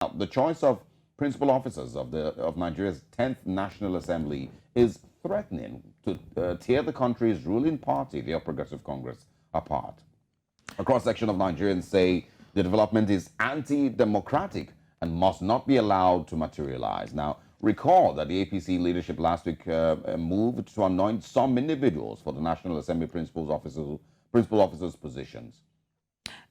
Now, the choice of principal officers of Nigeria's 10th National Assembly is threatening to tear the country's ruling party, the All Progressive Congress, apart. A cross-section of Nigerians say the development is anti-democratic and must not be allowed to materialize. Now, recall that the APC leadership last week moved to anoint some individuals for the National Assembly principal officers positions.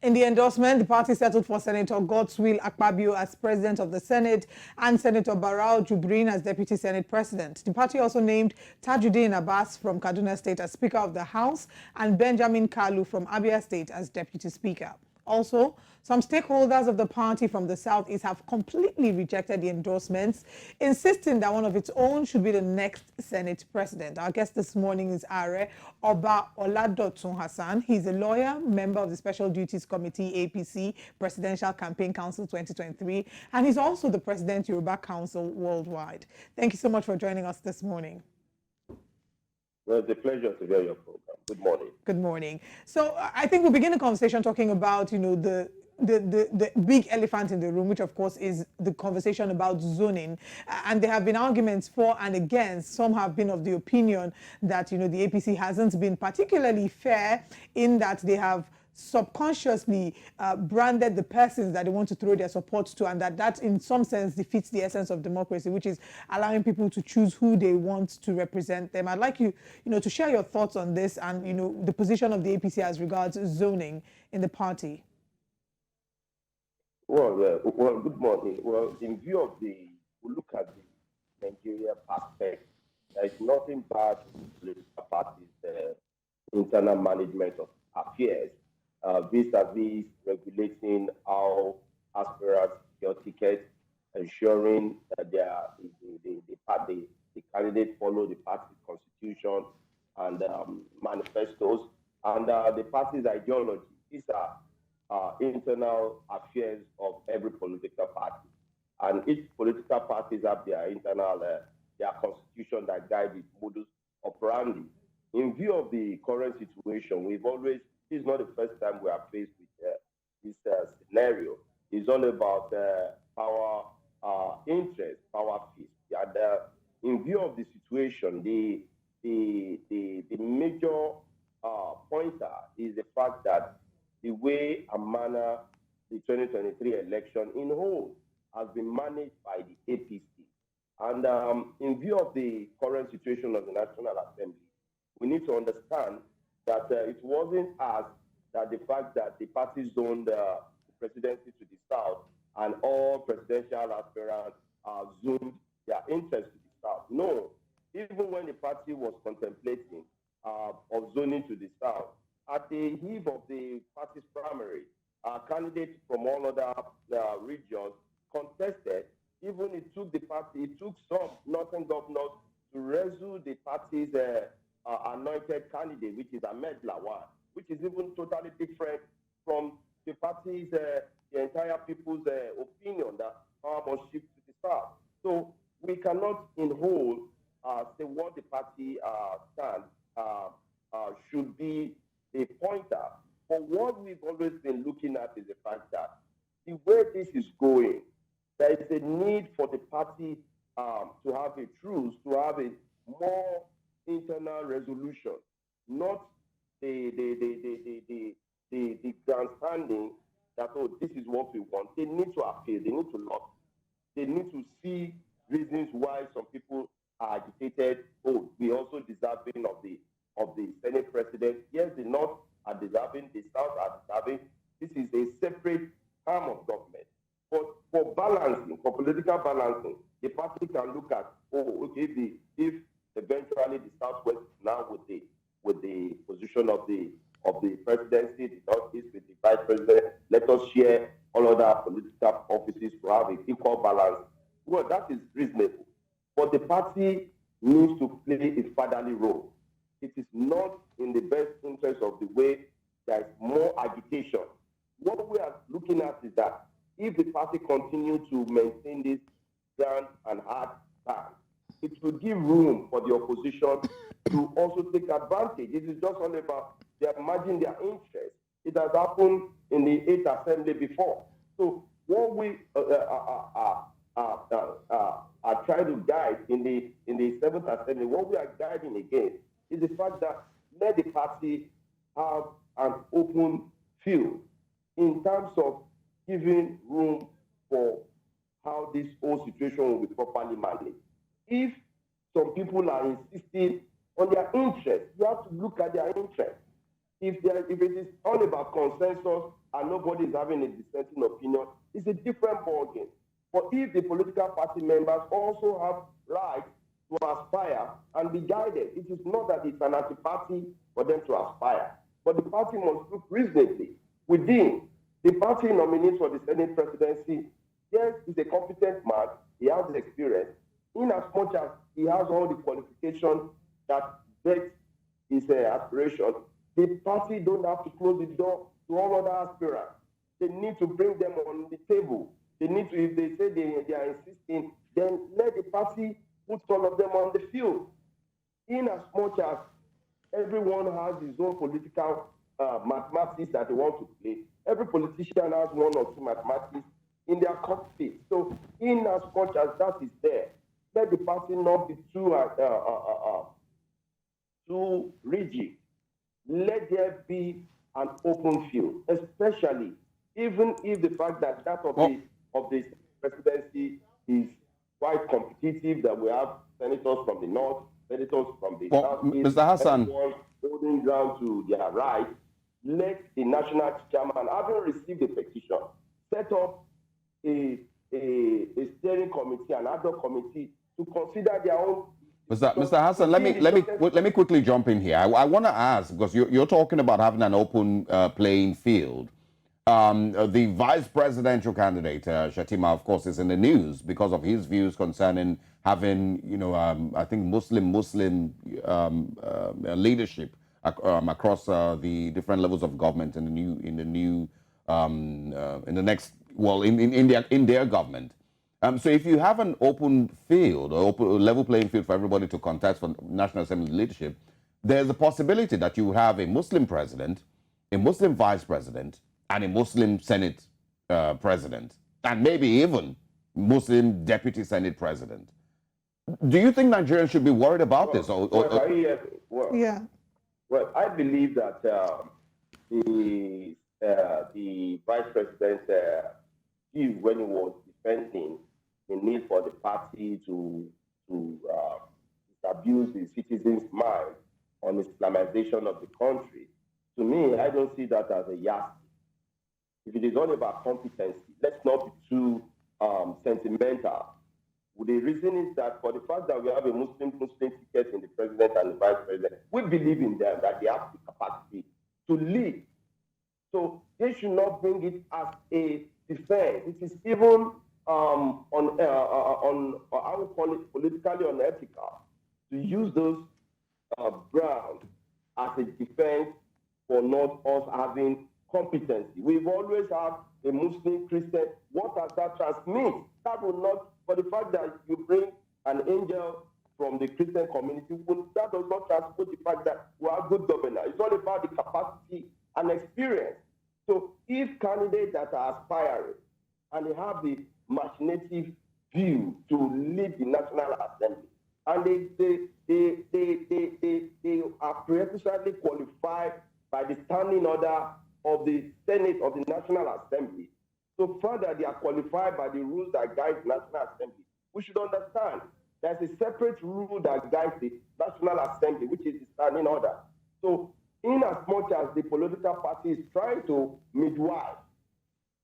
In the endorsement, the party settled for Senator Godswill Akpabio as President of the Senate and Senator Barau Jubrin as Deputy Senate President. The party also named Tajuddin Abbas from Kaduna State as Speaker of the House and Benjamin Kalu from Abia State as Deputy Speaker. Also, some stakeholders of the party from the Southeast have completely rejected the endorsements, insisting that one of its own should be the next Senate president. Our guest this morning is Are Oba Oladotun Hassan. He's a lawyer, member of the Special Duties Committee, APC, Presidential Campaign Council 2023, and he's also the President, Yoruba Council Worldwide. Thank you so much for joining us this morning. Well, it's a pleasure to hear your program. Good morning. Good morning. So I think we'll begin the conversation talking about, the big elephant in the room, which of course is the conversation about zoning. And there have been arguments for and against. Some have been of the opinion that, the APC hasn't been particularly fair in that they have subconsciously branded the persons that they want to throw their support to, and that in some sense defeats the essence of democracy, which is allowing people to choose who they want to represent them. I'd like you, to share your thoughts on this and, the position of the APC as regards zoning in the party. Well, good morning. Well, in view of we look at the Nigeria aspect, there is nothing bad with political parties' internal management of affairs. Vis-a-vis regulating how aspirants get tickets, ensuring that the candidate follow the party's constitution and manifestos, and the party's ideology. These are internal affairs of every political party, and each political parties have their internal their constitution that guide its modus operandi. In view of the current situation, this is not the first time we are faced with this scenario. It's all about power interest, power feast. And in view of the situation, the major pointer is the fact that the way and manner the 2023 election in whole has been managed by the APC. And in view of the current situation of the National Assembly, we need to understand that it wasn't us that the fact that the party zoned the presidency to the south and all presidential aspirants zoned their interest to the south. No, even when the party was contemplating of zoning to the south, at the eve of the party's primary, candidates from all other regions contested. Even it took some northern governors to wrestle the party's anointed candidate, which is Ahmed Lawan, which is even totally different from the party's, the entire people's opinion that power must shift to the south. So we cannot in whole say what the party stands should be a pointer. But what we've always been looking at is the fact that the way this is going, there is a need for the party to have a truce, to have a more internal resolution, not the grandstanding that, oh, this is what we want. They need to appeal, they need to lock, they need to see reasons why some people are agitated. Oh, we also deserving of the Senate president. Yes, the North are deserving, the South are deserving. This is a separate arm of government. But for balancing, for political balancing, the party can look at, oh, okay, if eventually the Southwest now with the position of the presidency, the Northeast with the vice president, let us share all other political offices to have an equal balance. Well, that is reasonable. But the party needs to play a fatherly role. It is not in the best interest of the way there is more agitation. What we are looking at is that if the party continues to maintain this grand and hard stance, it will give room for the opposition to also take advantage. It is just all about they are managing their interest. It has happened in the 8th Assembly before. So what we are trying to guide in the seventh assembly, what we are guiding against is the fact that let the party have an open field in terms of giving room for how this whole situation will be properly managed. If some people are insisting on their interest, you have to look at their interest. If it is all about consensus and nobody is having a dissenting opinion, it's a different ballgame. But if the political party members also have rights to aspire and be guided, it is not that it's an anti-party for them to aspire, but the party must look reasonably within. The party nominee for the Senate presidency, yes, he's a competent man, he has the experience, in as much as he has all the qualifications that backs his aspiration. The party don't have to close the door to all other aspirants. They need to bring them on the table. They need to, if they say they are insisting, then let the party put all of them on the field. In as much as everyone has his own political mathematics that they want to play, every politician has one or two mathematics in their cockpit. So in as much as that is there, let the party not be too rigid. Let there be an open field, especially even if the fact that of the presidency is quite competitive, that we have senators from the north, senators from the south, Mr. Hassan, holding ground to their rights. Let the national chairman, having received the petition, set up a steering committee, an ad hoc committee to consider their own. Mr. Hassan, let me quickly jump in here. I want to ask, because you're talking about having an open playing field. The vice presidential candidate, Shatima, of course, is in the news because of his views concerning having, I think Muslim leadership across the different levels of government in their government. So if you have an open field, or open level playing field for everybody to contest for National Assembly leadership, there's a possibility that you have a Muslim president, a Muslim vice president, and a Muslim Senate president, and maybe even Muslim deputy Senate president. Do you think Nigerians should be worried about this? Yeah. Well, I believe that the vice president, when he was defending the need for the party to abuse the citizens' mind on Islamization of the country, to me, I don't see that as a yardstick. If it is all about competency, let's not be too sentimental. The reason is that for the fact that we have a Muslim ticket in the president and the vice president, we believe in them, that they have the capacity to lead. So they should not bring it as a defense. It is even I would call it politically unethical to use those grounds as a defense for not us having competency. We've always had a Muslim Christian. What does that transmit? That will not, for the fact that you bring an angel from the Christian community, that does not transport the fact that we are good governors. It's all about the capacity and experience. So if candidates that are aspiring and they have the imaginative view to lead the National Assembly, and they are prerequisitely qualified by the standing order of the Senate of the National Assembly, so further they are qualified by the rules that guide the National Assembly. We should understand there's a separate rule that guides the National Assembly, which is the standing order. So in as much as the political party is trying to midwife,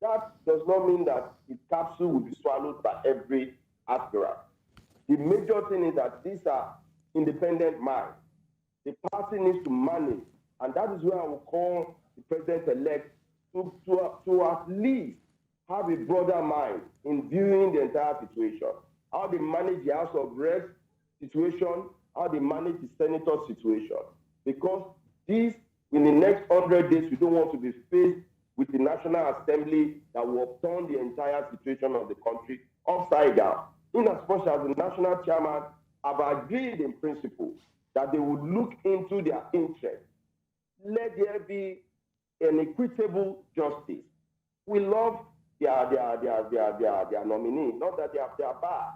that does not mean that the capsule will be swallowed by every aspirant. The major thing is that these are independent minds. The party needs to manage, and that is where I will call the president-elect to at least have a broader mind in viewing the entire situation. How they manage the House of Reps situation, how they manage the senator situation. Because this, in the next 100 days, we don't want to be faced with the National Assembly that will turn the entire situation of the country upside down. In as much as the national chairman have agreed in principle that they would look into their interests, let there be an equitable justice. We love their nominee. Not that they are bad,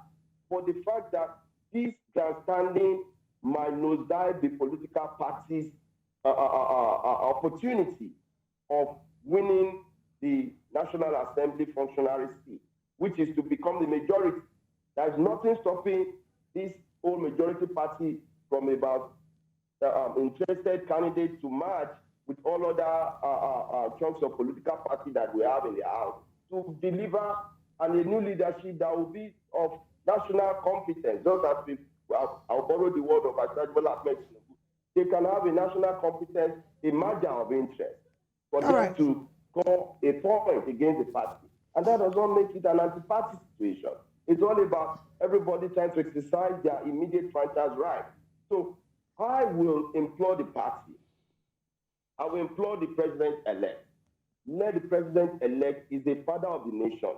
but the fact that this grandstanding might nosedive the political parties' opportunity of winning the National Assembly functionary seat, which is to become the majority. There's nothing stopping this whole majority party from about interested candidates to match with all other chunks of political party that we have in the House to deliver and a new leadership that will be of national competence. Just as I'll borrow the word of Bola Ahmed Tinubu. They can have a national competence, a merger of interest for them to score a point against the party. And that does not make it an anti-party situation. It's all about everybody trying to exercise their immediate franchise right. So I will implore the party. I will implore the president-elect. Let the president-elect is the father of the nation.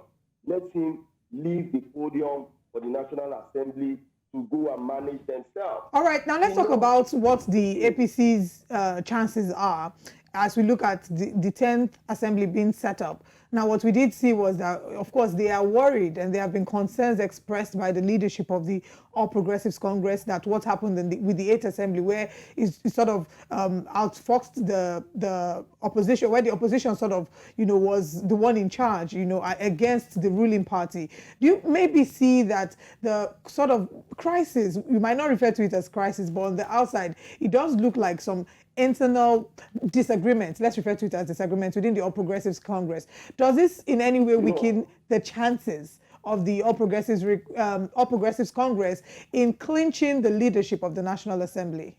Let him leave the podium for the National Assembly to go and manage themselves. All right, now let's talk about what the APC's chances are as we look at the 10th Assembly being set up. Now, what we did see was that, of course, they are worried and there have been concerns expressed by the leadership of the All Progressives Congress that what happened with the 8th Assembly, where it sort of outfoxed the opposition, where the opposition sort of, was the one in charge, against the ruling party. Do you maybe see that the sort of crisis, you might not refer to it as crisis, but on the outside, it does look like some internal disagreements, let's refer to it as disagreements within the All Progressives Congress. Does this in any way weaken the chances of the All Progressives Congress in clinching the leadership of the National Assembly?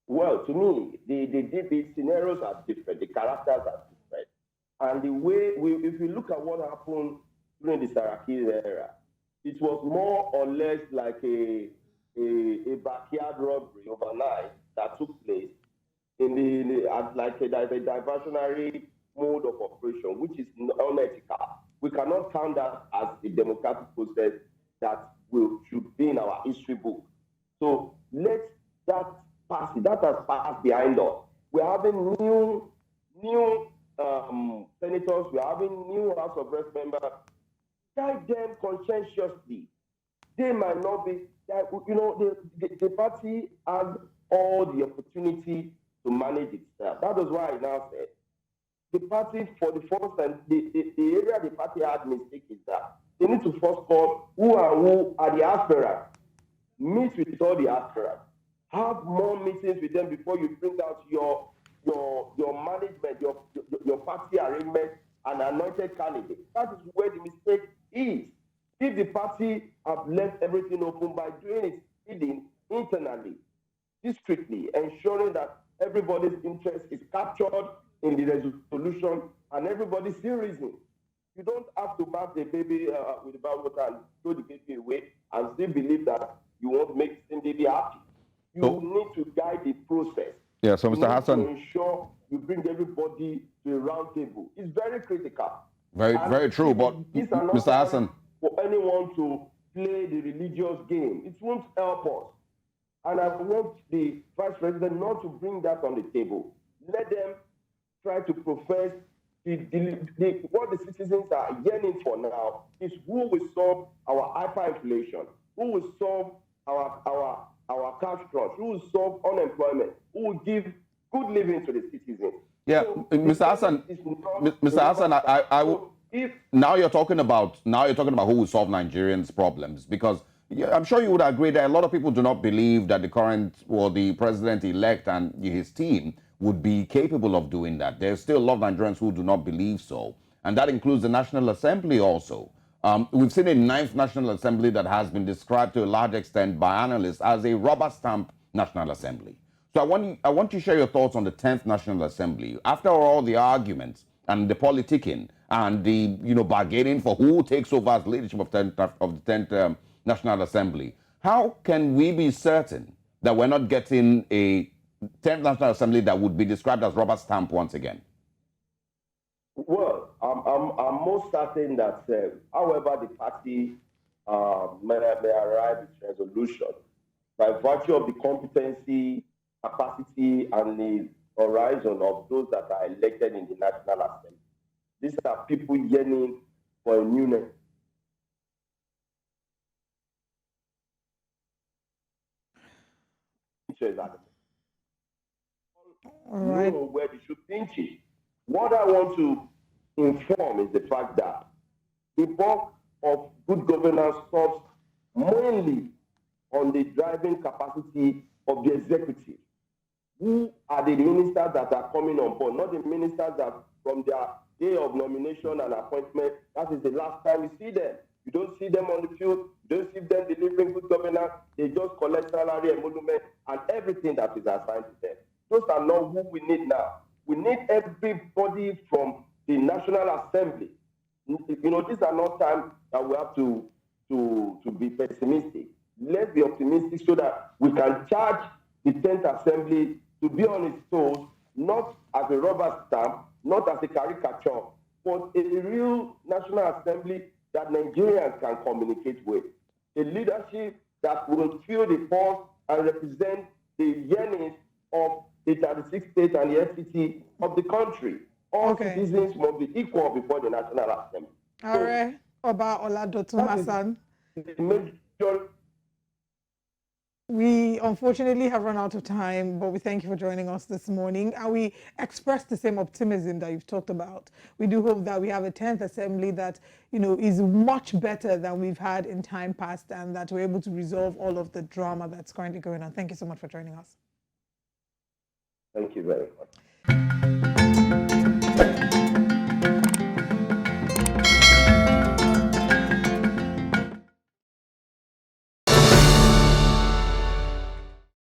Well, to me, the scenarios are different, the characters are different. And the way, if you look at what happened during the Saraki era, it was more or less like a backyard robbery overnight that took place like a diversionary mode of operation, which is unethical. We cannot count that as a democratic process that should be in our history book. So let that pass. That has passed behind us. We're having new senators. We're having new House of Reps members. Guide them conscientiously. They might not be, the party has all the opportunity to manage itself. That is why I now said the party, for the first time, the area the party had mistake is that they need to first call who are the aspirants. Meet with all the aspirants. Have more meetings with them before you bring out your management, your party arrangement and anointed candidate. That is where the mistake is. If the party have left everything open by doing its bidding internally, discreetly, ensuring that everybody's interest is captured in the resolution and everybody sees reason. You don't have to bath the baby with the bathwater and throw the baby away and still believe that you won't make the baby happy. You need to guide the process. Yeah, so Mr. Hassan, to ensure you bring everybody to a round table. It's very critical. Very true. But Mr. Hassan, for anyone to play the religious game, it won't help us. And I want the Vice President not to bring that on the table. Let them try to profess what the citizens are yearning for now is who will solve our hyperinflation, who will solve our cash crunch, who will solve unemployment, who will give good living to the citizens. Yeah, so Mr. Hassan, I will. Now you're talking about who will solve Nigerians' problems, because I'm sure you would agree that a lot of people do not believe that the current or the president-elect and his team would be capable of doing that. There's still a lot of Nigerians who do not believe so, and that includes the National Assembly also. We've seen a 9th National Assembly that has been described to a large extent by analysts as a rubber stamp National Assembly. So I want to share your thoughts on the 10th National Assembly. After all the arguments and the politicking and the bargaining for who takes over as leadership of the 10th National Assembly, how can we be certain that we're not getting a 10th National Assembly that would be described as rubber stamp once again? Well, I'm most certain that, however the party may arrive at resolution, by virtue of the competency, capacity, and the horizon of those that are elected in the National Assembly, These are people yearning for a newness. All right. Know where they should pinch it. What I want to inform is the fact that the bulk of good governance stops mainly on the driving capacity of the executive. Who are the ministers that are coming on board? Not the ministers that from their day of nomination and appointment, that is the last time you see them. You don't see them on the field, you don't see them delivering good governance, they just collect salary, emolument, and everything that is assigned to them. Those are not who we need now. We need everybody from the National Assembly. You know, these are not times that we have to be pessimistic. Let's be optimistic so that we can charge the 10th Assembly to be on its toes, not as a rubber stamp, not as a caricature, but a real National Assembly that Nigerians can communicate with. A leadership that will feel the pulse and represent the yearnings of the 36 states and the FCT of the country. All citizens must be equal before the National Assembly. All right. Oba Oladotun Hassan. We unfortunately have run out of time, but we thank you for joining us this morning. And we express the same optimism that you've talked about. We do hope that we have a 10th Assembly that, you know, is much better than we've had in time past, and that we're able to resolve all of the drama that's currently going on. Thank you so much for joining us. Thank you very much.